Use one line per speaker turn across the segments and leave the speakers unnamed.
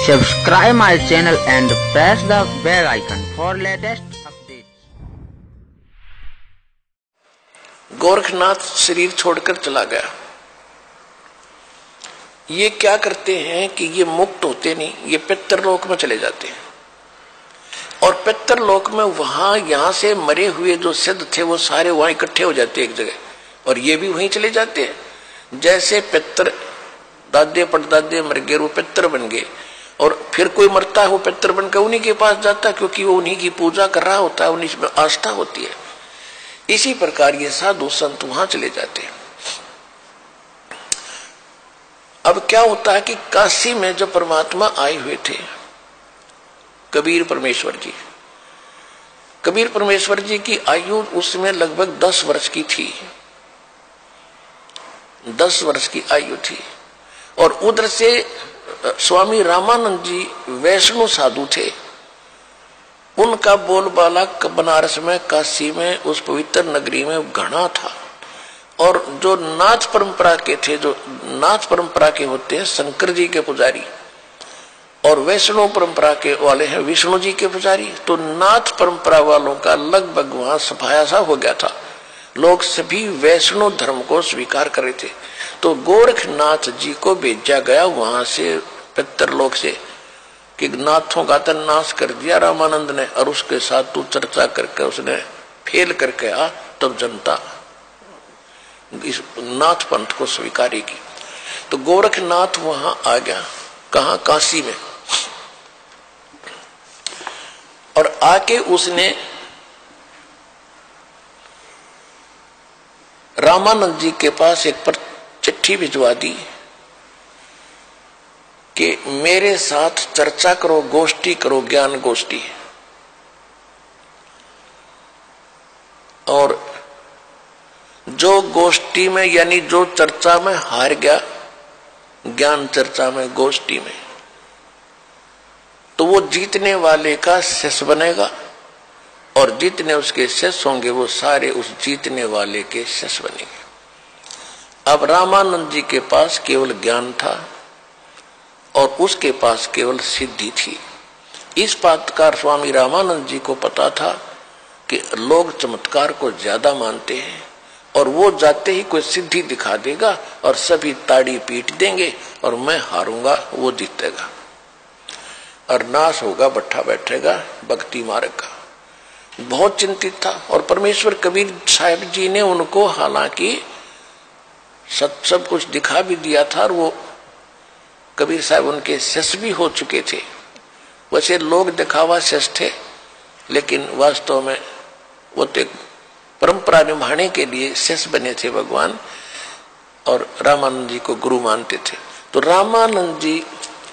Subscribe my channel and press the bell icon for latest updates.
Gorakhnath शरीर छोड़कर चला गया। ये क्या करते हैं कि ये मुक्त होते नहीं, ये पितरलोक में चले जाते हैं और पितरलोक में वहां यहां से मरे हुए जो सिद्ध थे वो सारे वहां इकट्ठे हो जाते हैं एक जगह और ये भी वहीं चले जाते हैं। जैसे पितर दादे पड़दादे मर गए, वो पितर बन गए और फिर कोई मरता है वो पितर बनकर उन्हीं के पास जाता है क्योंकि वो उन्हीं की पूजा कर रहा होता है, उन्हीं में आस्था होती है। इसी प्रकार ये साधु संत वहां चले जाते हैं। अब क्या होता है कि काशी में जो परमात्मा आए हुए थे कबीर परमेश्वर जी की आयु उसमें लगभग 10 वर्ष की थी, 10 वर्ष की आयु थी। और उधर से स्वामी रामानंद जी वैष्णव साधु थे, उनका बोलबाला बनारस में काशी में उस पवित्र नगरी में घना था। और जो नाथ परंपरा के थे, जो नाथ परंपरा के होते हैं शंकर जी के पुजारी और वैष्णव परंपरा के वाले हैं विष्णु जी के पुजारी, तो नाथ परंपरा वालों का लगभग वहां सफाया सा हो गया था। लोग सभी वैष्णव धर्म को स्वीकार कर रहे थे। तो गोरखनाथ जी को भेजा गया वहां से पितरलोक से कि नाथों का तो नाश कर दिया रामानंद ने और उसके साथ तू चर्चा करके उसने फेल करके आ, तब जनता इस नाथ पंथ को स्वीकारेगी। तो गोरखनाथ वहां आ गया, कहा काशी में, और आके उसने रामानंद जी के पास एक पर चिट्ठी भिजवा दी कि मेरे साथ चर्चा करो, गोष्ठी करो, ज्ञान गोष्ठी। और जो गोष्ठी में यानी जो चर्चा में हार गया ज्ञान चर्चा में गोष्ठी में, तो वो जीतने वाले का शिष्य बनेगा और जितने उसके शिष्य होंगे वो सारे उस जीतने वाले के शिष्य बनेंगे। अब रामानंद जी के पास केवल ज्ञान था और उसके पास केवल सिद्धि थी। इस बात का स्वामी रामानंद जी को पता था कि लोग चमत्कार को ज्यादा मानते हैं और वो जाते ही कोई सिद्धि दिखा देगा और सभी ताड़ी पीट देंगे और मैं हारूंगा, वो जीतेगा और नाश होगा, बैठा बैठेगा भक्ति मार्ग का। बहुत चिंतित था और परमेश्वर कबीर साहब जी ने उनको हालांकि सब कुछ दिखा भी दिया था और वो कबीर साहब उनके शिष्य भी हो चुके थे। वैसे लोग दिखावा शिष्य थे लेकिन वास्तव में वो तो परंपरा निभाने के लिए शिष्य बने थे भगवान, और रामानंद जी को गुरु मानते थे। तो रामानंद जी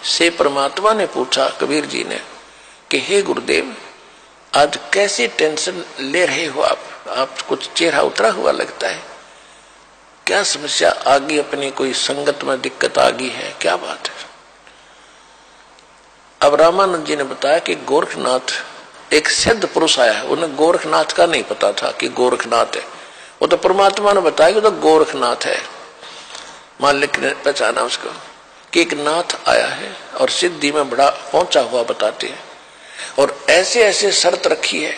से परमात्मा ने पूछा कबीर जी ने कि हे गुरुदेव, आज कैसी टेंशन ले रहे हो आप कुछ चेहरा उतरा हुआ लगता है, क्या समस्या आ गई, अपनी कोई संगत में दिक्कत आ गई है, क्या बात है? अब रामानंद जी ने बताया कि गोरखनाथ एक सिद्ध पुरुष आया है। उन्हें गोरखनाथ का नहीं पता था कि गोरखनाथ है, वो तो परमात्मा ने बताया कि तो गोरखनाथ है। मालिक ने पहचाना उसको कि एक नाथ आया है और सिद्धि में बड़ा पहुंचा हुआ बताते हैं और ऐसे ऐसे शर्त रखी है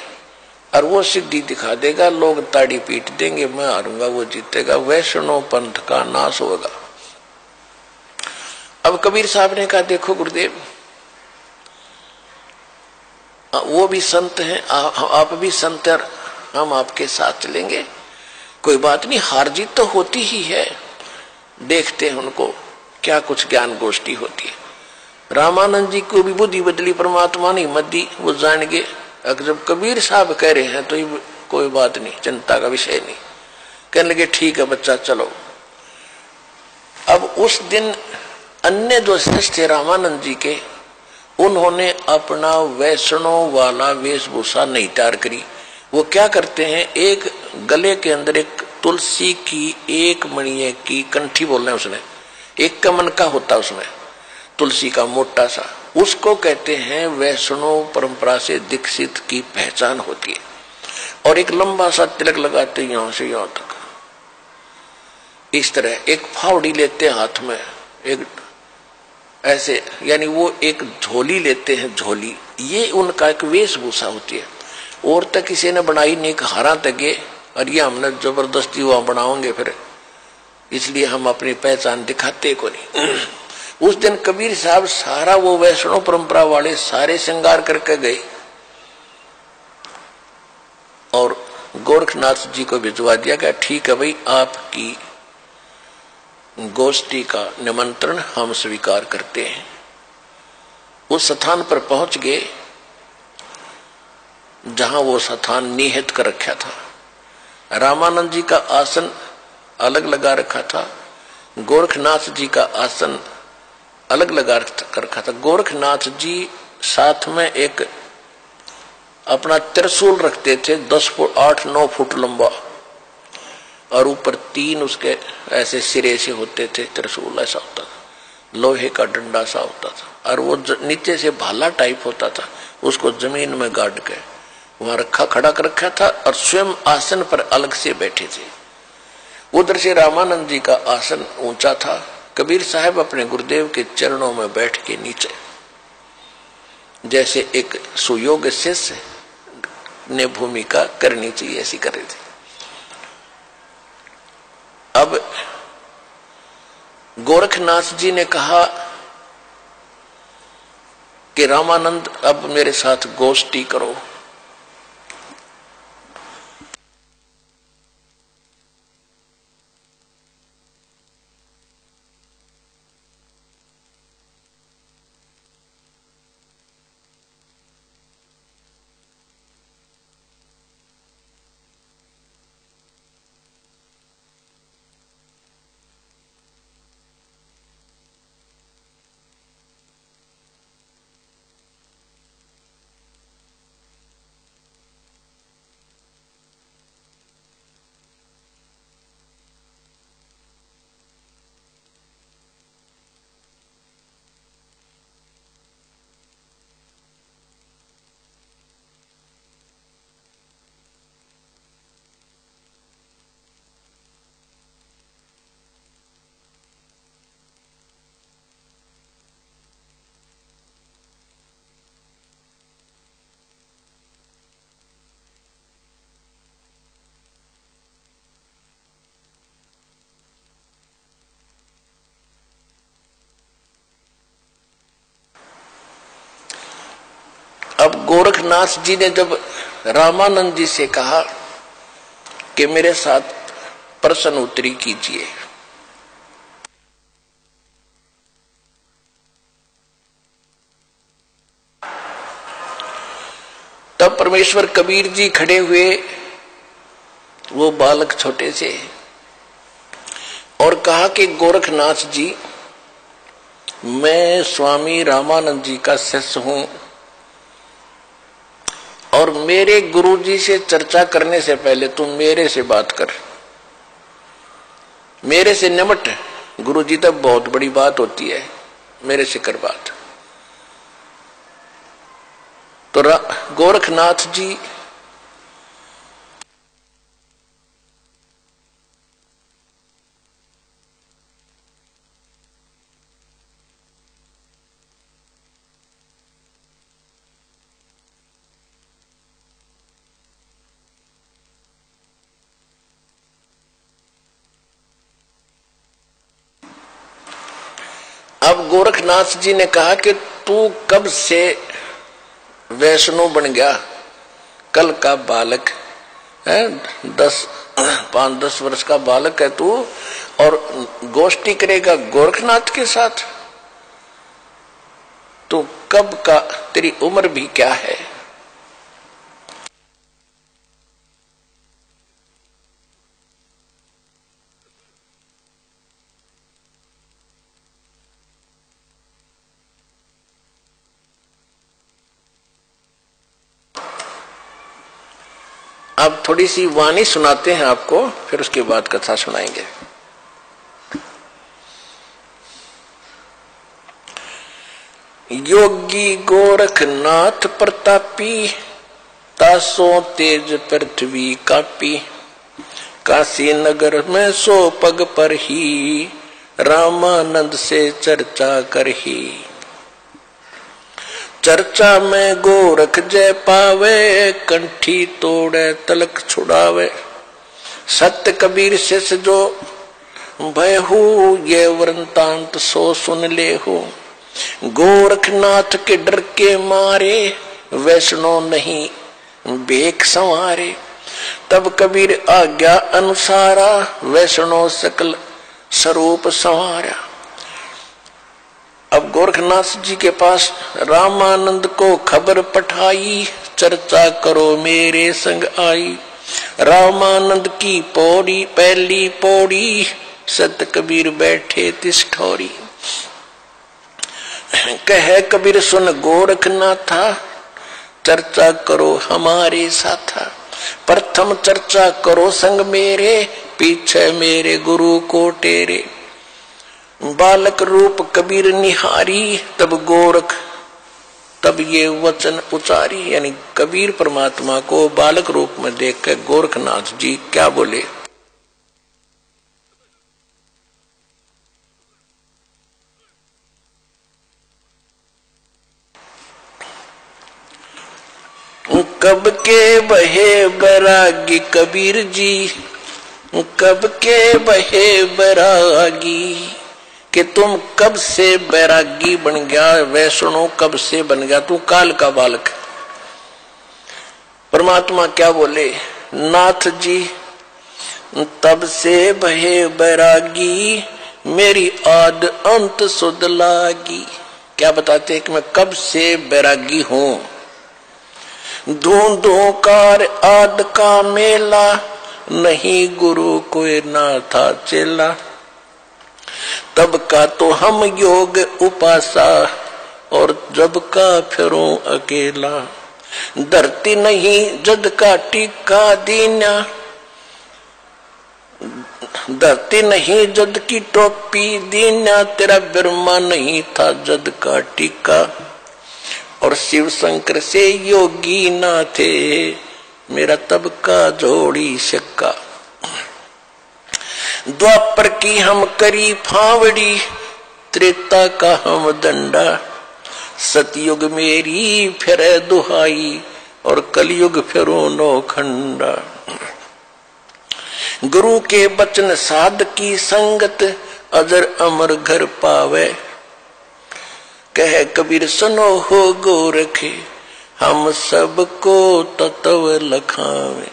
और वो सिद्धि दिखा देगा, लोग ताड़ी पीट देंगे, मैं हारूंगा, वो जीतेगा, वैष्णव पंथ का नाश होगा। अब कबीर साहब ने कहा देखो गुरुदेव, वो भी संत हैं, आप भी संत हैं, हम आपके साथ चलेंगे, कोई बात नहीं, हार जीत तो होती ही है, देखते हैं उनको क्या कुछ ज्ञान गोष्ठी होती है। रामानंद जी को भी बुद्धि बदली परमात्मा ने हिम्मत दी, वो जान गए जब कबीर साहब कह रहे हैं तो ये कोई बात नहीं, चिंता का विषय नहीं। कहने लगे ठीक है बच्चा चलो। अब उस दिन अन्य जो शिष्य थे रामानंद जी के, उन्होंने अपना वैष्णव वाला वेशभूषा नहीं तैयार करी। वो क्या करते हैं, एक गले के अंदर एक तुलसी की एक मणिये की कंठी बोलना है, उसने एक कमन का होता उसमें तुलसी का मोटा सा, उसको कहते हैं वैष्णव परंपरा से दीक्षित की पहचान होती है। और एक लंबा सा तिलक लगाते यहां से यहां तक, इस तरह एक फावड़ी लेते हाथ में, एक ऐसे, यानी वो एक झोली लेते हैं, झोली, ये उनका एक वेशभूषा होती है। और तक किसी ने बनाई नहीं, हारा तक और ये हमने जबरदस्ती वहां बनाओगे फिर, इसलिए हम अपनी पहचान दिखाते को नहीं। उस दिन कबीर साहब सारा वो वैष्णव परंपरा वाले सारे श्रृंगार करके गए और गोरखनाथ जी को भिजवा दिया गया। ठीक है भाई, आपकी गोष्ठी का निमंत्रण हम स्वीकार करते हैं। उस स्थान पर पहुंच गए जहां वो स्थान निहित कर रखा था। रामानंद जी का आसन अलग लगा रखा था, गोरखनाथ जी का आसन अलग लगा कर रखा था। गोरखनाथ जी साथ में एक अपना त्रिशूल रखते थे, 10 फुट 8-9 फुट लंबा, और ऊपर 3 उसके ऐसे सिरे से होते थे। त्रिशूल ऐसा होता था, लोहे का डंडा सा होता था, और वो नीचे से भाला टाइप होता था, उसको जमीन में गाड़ के वहां खड़ा कर रखा था, और स्वयं आसन पर अलग से बैठे थे। उधर से रामानंद जी का आसन ऊंचा था। कबीर साहब अपने गुरुदेव के चरणों में बैठ के नीचे, जैसे एक सुयोग्य शिष्य ने भूमिका करनी चाहिए, ऐसी कर रहे थे। अब गोरखनाथ जी ने कहा कि रामानंद अब मेरे साथ गोष्ठी करो। अब गोरखनाथ जी ने जब रामानंद जी से कहा कि मेरे साथ प्रश्न उत्तरी कीजिए, तब परमेश्वर कबीर जी खड़े हुए, वो बालक छोटे से, और कहा कि गोरखनाथ जी, मैं स्वामी रामानंद जी का शिष्य हूं, और मेरे गुरु जी से चर्चा करने से पहले तुम मेरे से बात कर, मेरे से निमट। गुरु जी तक बहुत बड़ी बात होती है, मेरे से कर बात। तो गोरखनाथ जी अब गोरखनाथ जी ने कहा कि तू कब से वैष्णव बन गया? कल का बालक है, 5-10 वर्ष का बालक है तू, और गोष्ठी करेगा गोरखनाथ के साथ? तो कब का, तेरी उम्र भी क्या है? अब थोड़ी सी वाणी सुनाते हैं आपको, फिर उसके बाद कथा सुनाएंगे। योगी गोरखनाथ प्रतापी, तासो तेज पृथ्वी कापी, काशी नगर में 100 पग पर ही, रामानंद से चर्चा करही। चर्चा में गोरख जय पावे, कंठी तोड़े तलक छुड़ावे। सत्य कबीर शिष्य जो भयहू, ये वृंतांत सो सुन ले हो। गोरखनाथ के डर के मारे, वैष्णो नहीं बेक संवारे। तब कबीर आज्ञा अनुसारा, वैष्णो सकल स्वरूप संवारा। अब गोरखनाथ जी के पास रामानंद को खबर पठाई, चर्चा करो मेरे संग आई। रामानंद की पौड़ी पहली पौड़ी, सत कबीर बैठे तिस ठौरी। कहे कबीर सुन गोरखनाथा, चर्चा करो हमारे साथा। प्रथम चर्चा करो संग मेरे, पीछे मेरे गुरु को टेरे। बालक रूप कबीर निहारी, तब ये वचन उचारी। यानी कबीर परमात्मा को बालक रूप में देखकर गोरखनाथ जी क्या बोले। कब के बहे बैरागी कबीर जी, कब के बहे बैरागी। कि तुम कब से बैरागी बन गया, वैष्णो कब से बन गया, तू काल का बालक। परमात्मा क्या बोले, नाथ जी तब से बहे बैरागी, मेरी आद अंत सुध लागी। क्या बताते हैं कि मैं कब से बैरागी हूं। धूंधों कार आद का मेला, नहीं गुरु कोई ना था चेला। तब का तो हम योग उपासा, और जब का फिरूं अकेला। धरती नहीं जद का टीका दीना, धरती नहीं जद की टोपी दीना। तेरा ब्रह्मा नहीं था जद का टीका, और शिव शंकर से योगी ना थे, मेरा तब का जोड़ी शक्का। द्वापर की हम करी फावड़ी, त्रेता का हम दंडा। सतयुग मेरी फिरे दुहाई, और कलयुग फिरो नौखंडा। गुरु के बचन साध की संगत, अजर अमर घर पावे। कहे कबीर सुनो हो गोरखे, हम सबको तत्व लखावे।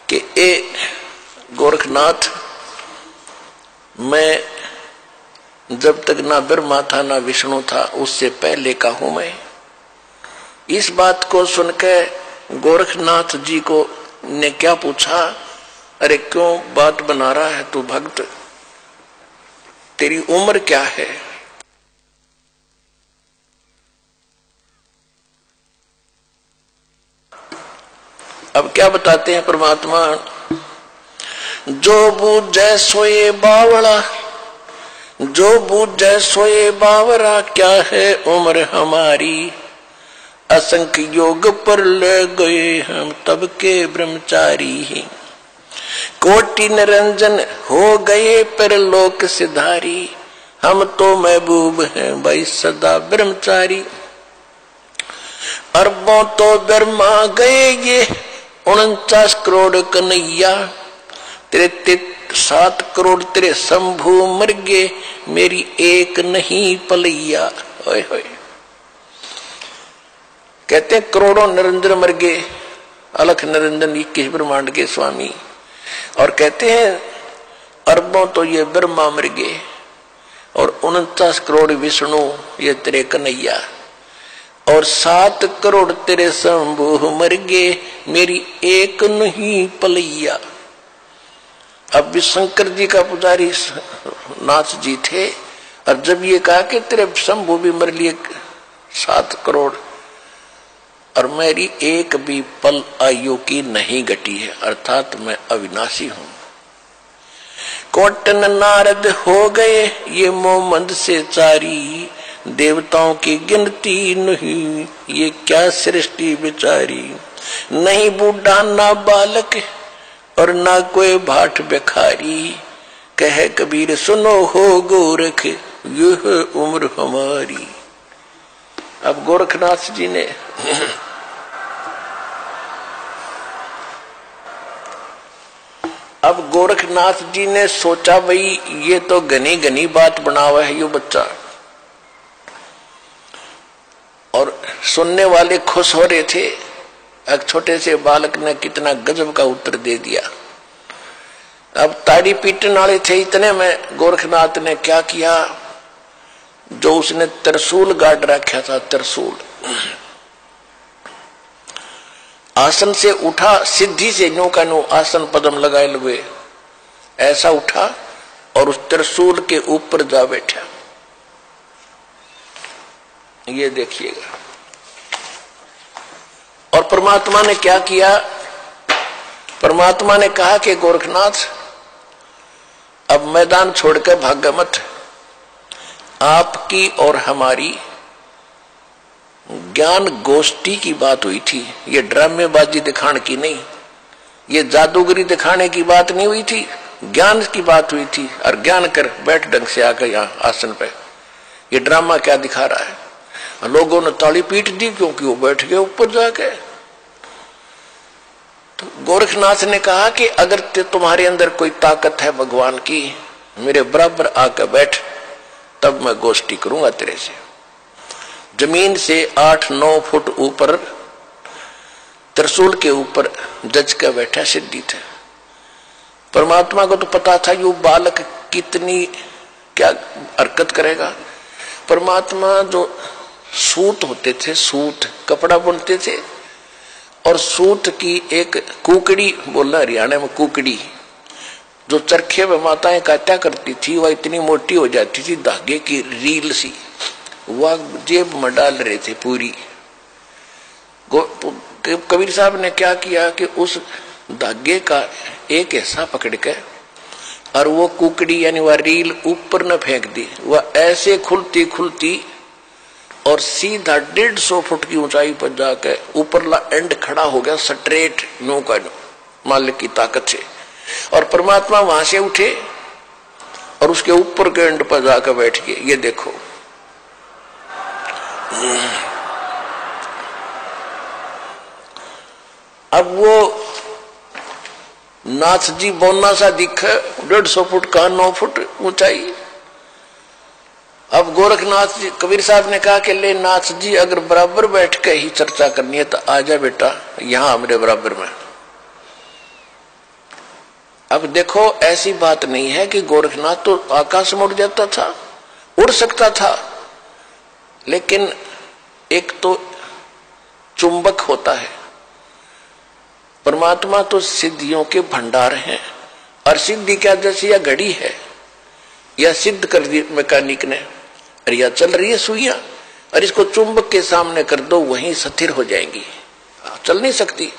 कि ए गोरखनाथ, मैं जब तक ना ब्रह्मा था ना विष्णु था, उससे पहले का हूं मैं। इस बात को सुनकर गोरखनाथ जी को ने क्या पूछा, अरे क्यों बात बना रहा है तू भक्त, तेरी उम्र क्या है। अब क्या बताते हैं परमात्मा, जो बूझे सोए बावड़ा, जो बूझे सोए बावरा। क्या है उम्र हमारी, असंख्य योग पर ले गए हम तब के ब्रह्मचारी। कोटि निरंजन हो गए पर लोक सिधारी, हम तो महबूब हैं भाई सदा ब्रह्मचारी। अरबों तो ब्रह्मा गए ये 49 करोड़ कन्हैया, तेरे 7 करोड़ तेरे शंभू मर गए, मेरी एक नहीं पलैया। ओए होए, कहते हैं करोड़ों निरंजन मर गए, अलख निरंजन 21 ब्रह्मांड के स्वामी। और कहते हैं अरबों तो ये ब्रह्मा मर गए, और 49 करोड़ विष्णु ये तेरे कन्हैया, और 7 करोड़ तेरे शंभू मर गए, मेरी एक नहीं पलैया। अब भी शंकर जी का पुजारी नाथ जी थे, और जब ये कहा कि तेरे शंभू भी मर लिए 7 करोड़, और मेरी एक भी पल आयु की नहीं घटी है, अर्थात मैं अविनाशी हूं। कोटन नारद हो गए ये मोमंद से चारी, देवताओं की गिनती नहीं ये क्या सृष्टि बिचारी। नहीं बूढ़ा ना बालक और ना कोई भाट बेखारी, कहे कबीर सुनो हो गोरख यह उम्र हमारी। अब गोरखनाथ जी ने सोचा भाई ये तो घनी घनी बात बना हुआ है यो बच्चा, और सुनने वाले खुश हो रहे थे। एक छोटे से बालक ने कितना गजब का उत्तर दे दिया। अब ताड़ी पीटने वाले थे इतने में गोरखनाथ ने क्या किया, जो उसने त्रिशूल गाड़ रखा था, त्रिशूल आसन से उठा, सिद्धि से न्यू का न्यू आसन पदम लगाए हुए ऐसा उठा और उस त्रिशूल के ऊपर जा बैठा। ये देखिएगा। और परमात्मा ने क्या किया, परमात्मा ने कहा कि गोरखनाथ अब मैदान छोड़कर भागा मत। आपकी और हमारी ज्ञान गोष्ठी की बात हुई थी, ये ड्रामेबाजी दिखाने की नहीं, ये जादूगरी दिखाने की बात नहीं हुई थी, ज्ञान की बात हुई थी। और ज्ञान कर बैठ ढंग से आकर यहाँ आसन पे, ये ड्रामा क्या दिखा रहा है। लोगों ने ताली पीट दी क्योंकि वो बैठ गए ऊपर जाके। तो गोरखनाथ ने कहा कि अगर तुम्हारे अंदर कोई ताकत है भगवान की, मेरे बराबर आकर बैठ, तब मैं गोष्ठी करूंगा तेरे से। जमीन से 8-9 फुट ऊपर त्रिशूल के ऊपर जज का बैठा सिद्धि थे। परमात्मा को तो पता था ये बालक कितनी क्या हरकत करेगा। परमात्मा जो सूत होते थे, सूत कपड़ा बुनते थे, और सूत की एक कुकड़ी, बोलना हरियाणा में कुकड़ी, जो चरखे में माताएं काटा करती थी, वह इतनी मोटी हो जाती थी, धागे की रील सी, वह जेब में डाल रहे थे पूरी। कबीर साहब ने क्या किया कि उस धागे का एक हिस्सा पकड़ के और वो कुकड़ी यानी वह रील ऊपर न फेंक दी। वह ऐसे खुलती खुलती और सीधा 150 फुट की ऊंचाई पर जाकर ऊपरला एंड खड़ा हो गया, स्ट्रेट नो का नो, मालिक की ताकत से। और परमात्मा वहां से उठे और उसके ऊपर के एंड पर जाकर बैठ गए। ये देखो, अब वो नाथ जी बोना सा दिखे, 150 फुट का 9 फुट ऊंचाई। अब गोरखनाथ जी, कबीर साहब ने कहा कि ले नाथ जी, अगर बराबर बैठ के ही चर्चा करनी है तो आजा बेटा यहां मेरे बराबर में। अब देखो, ऐसी बात नहीं है कि गोरखनाथ तो आकाश में उड़ जाता था, उड़ सकता था, लेकिन एक तो चुंबक होता है। परमात्मा तो सिद्धियों के भंडार हैं, और सिद्धि क्या, जैसे यह घड़ी है, यह सिद्ध कर दी मैकेनिक ने, और यह चल रही है सुइयां, और इसको चुंबक के सामने कर दो, वहीं स्थिर हो जाएंगी, चल नहीं सकती।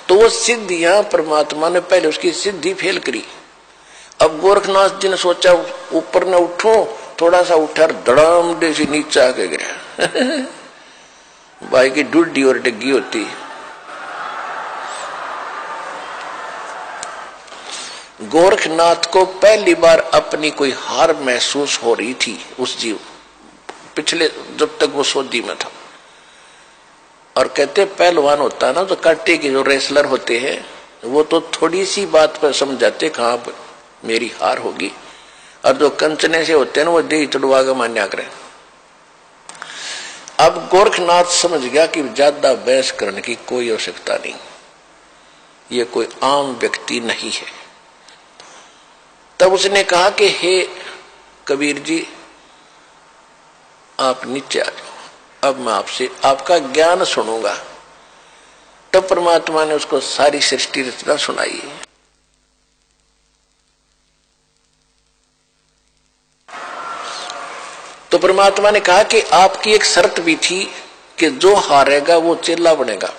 तो वो सिद्धियां परमात्मा ने पहले उसकी सिद्धि फेल करी। अब गोरखनाथ जी ने सोचा ऊपर न उठो, थोड़ा सा उठा, धड़ाम दे से नीचे आके गिरा। भाई की डुड्डी और डिग्गी होती। गोरखनाथ को पहली बार अपनी कोई हार महसूस हो रही थी उस जीव, पिछले जब तक वो सोदी में था। और कहते पहलवान होता है ना, तो कांटे के जो रेसलर होते हैं, वो तो थोड़ी सी बात पर समझाते कहां पर मेरी हार होगी, और जो कंचने से होते हैं ना, वो दे चढ़वा के मान्या करें। अब गोरखनाथ समझ गया कि ज्यादा बहस करने की कोई आवश्यकता नहीं, ये कोई आम व्यक्ति नहीं है। तब उसने कहा कि हे कबीर जी, आप नीचे आ जाओ, अब मैं आपसे आपका ज्ञान सुनूंगा। तब परमात्मा ने उसको सारी सृष्टि रचना सुनाई। तो परमात्मा ने कहा कि आपकी एक शर्त भी थी कि जो हारेगा वो चेला बनेगा।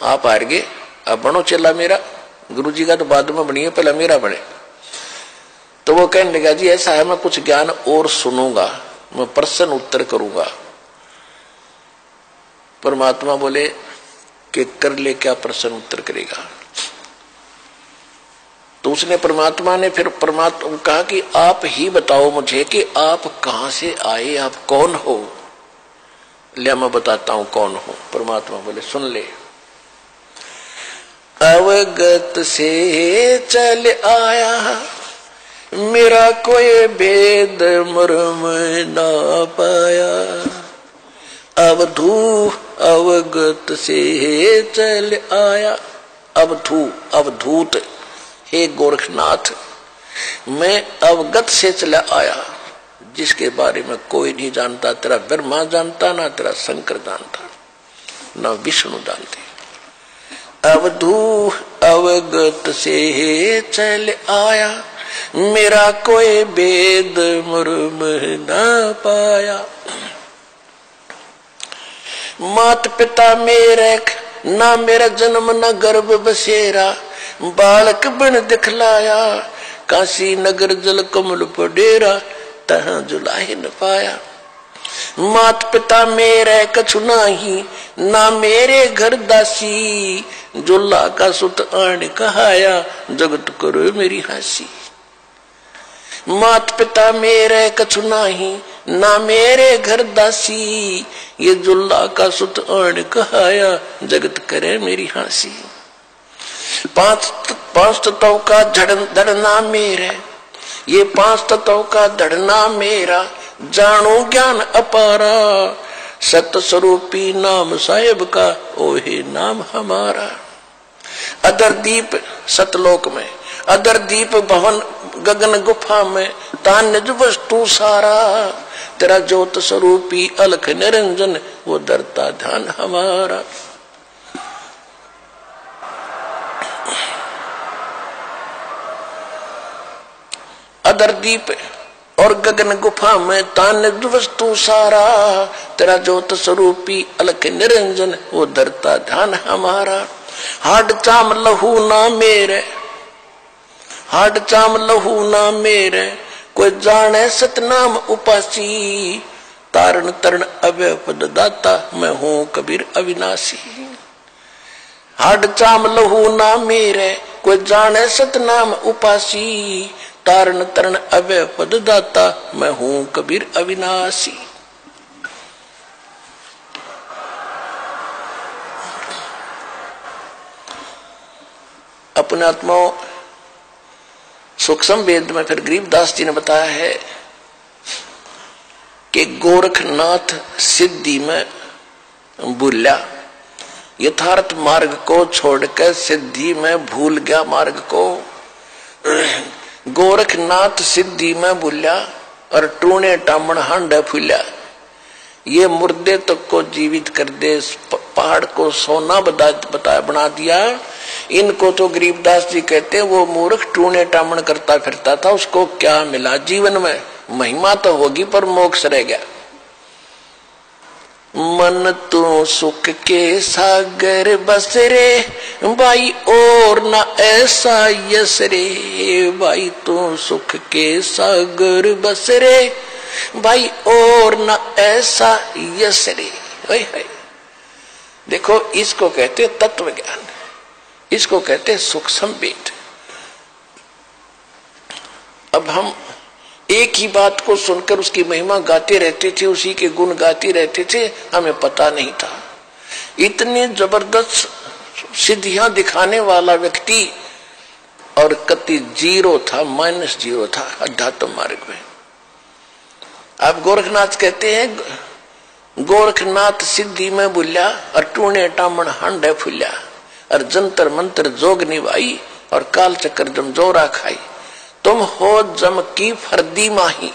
आप हार गए, अब बनो चेला मेरा। गुरुजी का तो बाद में बनिए, पहले मेरा बने। तो वो कहने लगा, जी ऐसा है, मैं कुछ ज्ञान और सुनूंगा, मैं प्रश्न उत्तर करूंगा। परमात्मा बोले कि कर ले, क्या प्रश्न उत्तर करेगा। तो उसने परमात्मा ने फिर परमात्मा कहा कि आप ही बताओ मुझे कि आप कहां से आए, आप कौन हो। लिया मैं बताता हूं कौन हो। परमात्मा बोले सुन ले। अवगत से चल आया, मेरा कोई भेद मर्म ना पाया। अवधू अवगत से चल आया, अवधूत हे गोरखनाथ, मैं अवगत से चला आया, जिसके बारे में कोई नहीं जानता। तेरा ब्रह्मा जानता, ना तेरा शंकर जानता, ना विष्णु जानते। अवधू अवगत से चल आया, मेरा कोई भेद मर्म ना पाया। मात पिता मेरे ना मेरा जन्म न गर्भ बसेरा, बालक बन दिखलाया, काशी नगर जल कमल पर डेरा, तहां जुलाहे न पाया। मात पिता मेरे कछु नाही, ना मेरे घर दासी, जुल्ला का सुत आण कहाया, जगत करो मेरी हंसी। मात पिता मेरे कछु नाही, ना मेरे घर दासी, ये जुल्ला का सुत आण कहाया, जगत करे मेरी हंसी। पांच तत्वों का धड़ना मेरे, ये पांच तत्वों का धड़ना मेरा, जानो ज्ञान अपारा, सत स्वरूपी नाम साहेब का, ओहे नाम हमारा। अदर दीप सतलोक में, अदर दीप भवन गगन गुफा में, तान निज वस्तु सारा, तेरा ज्योत स्वरूपी अलख निरंजन, वो दरता ध्यान हमारा। अदर दीप और गगन गुफा में, तान निज वस्तु सारा, तेरा ज्योत स्वरूपी अलख निरंजन, वो दरता ध्यान हमारा। हाड चाम लहू ना मेरे, हाड चाम लहू ना मेरे, कोई जाने सतनाम उपासी, तारण तरण अव्यय पद दाता, मैं हूं कबीर अविनाशी। हाड चाम लहू ना मेरे, कोई जाने सतनाम उपासी, तारण तरण अव्यय पद दाता, मैं हूं कबीर अविनाशी। अपने आत्माओं सूक्ष्म वेद में फिर गरीबदास जी ने बताया है कि गोरखनाथ सिद्धि में भूला, यथार्थ मार्ग को छोड़कर सिद्धि में भूल गया मार्ग को। गोरखनाथ सिद्धि में भूला और टूणे टामण हांडा फूला, ये मुर्दे तक को जीवित कर दे, पहाड़ को सोना बना दिया। इनको तो गरीबदास जी कहते वो मूर्ख टूणे टामण करता फिरता था, उसको क्या मिला जीवन में? महिमा तो होगी पर मोक्ष रह गया। मन तो सुख के सागर बस रे भाई, और ना ऐसा यस रे भाई, तो सुख के सागर बस रे भाई, और ना ऐसा यस रे। देखो इसको कहते तत्व ज्ञान, इसको कहते सूक्ष्म वेद। अब हम एक ही बात को सुनकर उसकी महिमा गाते रहते थे, उसी के गुण गाते रहते थे, हमें पता नहीं था। इतनी जबरदस्त सिद्धियां दिखाने वाला व्यक्ति और कति जीरो था, -0 था अध्यात्म मार्ग में। अब गोरखनाथ कहते हैं गोरखनाथ सिद्धि में भूल्या और टूणे टामण हांडे फूल्या, और जंतर मंत्र जोग निभाई और काल चक्कर जम जोरा खाई, तुम हो जम की फर्दी माही।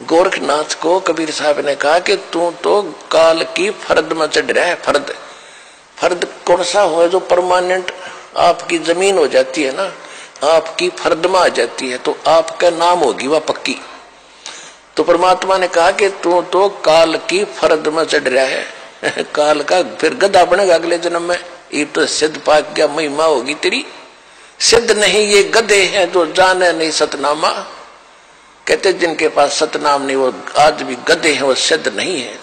गोरखनाथ को कबीर साहब ने कहा कि तू तो काल की फर्द में चढ़ रहा है। फर्द, फर्द कौन सा हो जो परमानेंट आपकी जमीन हो जाती है ना, आपकी फर्द में आ जाती है, तो आपका नाम होगी वह पक्की। तो परमात्मा ने कहा कि तू तो काल की फर्द में चढ़ रहा है, काल का फिर गधा बनेगा अगले जन्म में। ये तो सिद्ध पाक क्या महिमा होगी तेरी। सिद्ध नहीं, ये गधे हैं जो जाने नहीं सतनामा। कहते जिनके पास सतनाम नहीं वो आज भी गधे हैं, वो सिद्ध नहीं है।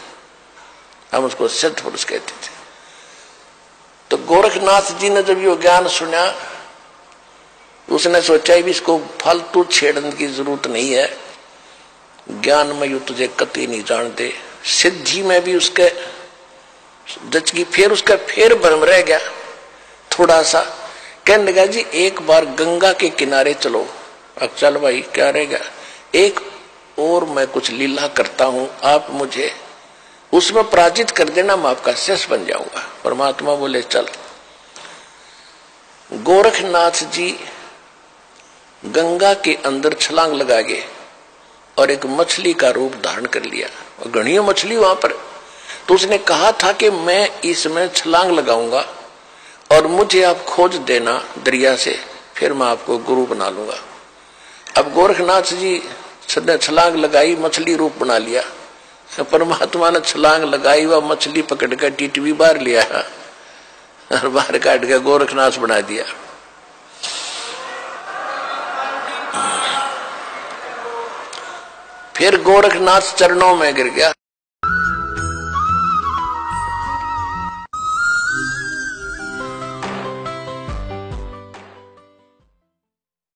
हम उसको सिद्ध पुरुष कहते थे। तो गोरखनाथ जी ने जब ये ज्ञान सुना उसने सोचा भी इसको फालतू छेड़ने की जरूरत नहीं है, ज्ञान में यू तुझे कतई नहीं जानते। सिद्धि में भी उसके दचकी, फिर उसका फिर भ्रम रह गया थोड़ा सा। कहने लगा जी एक बार गंगा के किनारे चलो। अब चल भाई, क्या रहेगा, एक और मैं कुछ लीला करता हूं, आप मुझे उसमें पराजित कर देना, मैं आपका शिष्य बन जाऊंगा। परमात्मा बोले चल। गोरखनाथ जी गंगा के अंदर छलांग लगा गए और एक मछली का रूप धारण कर लिया, और घनी मछली वहां पर। तो उसने कहा था कि मैं इसमें छलांग लगाऊंगा और मुझे आप खोज देना दरिया से, फिर मैं आपको गुरु बना लूंगा। अब गोरखनाथ जी ने छलांग लगाई, मछली रूप बना लिया। परमात्मा ने छलांग लगाई, वह मछली पकड़ कर टीटवी बाहर लिया और बाहर काट कर गोरखनाथ बना दिया। फिर गोरखनाथ चरणों में गिर गया,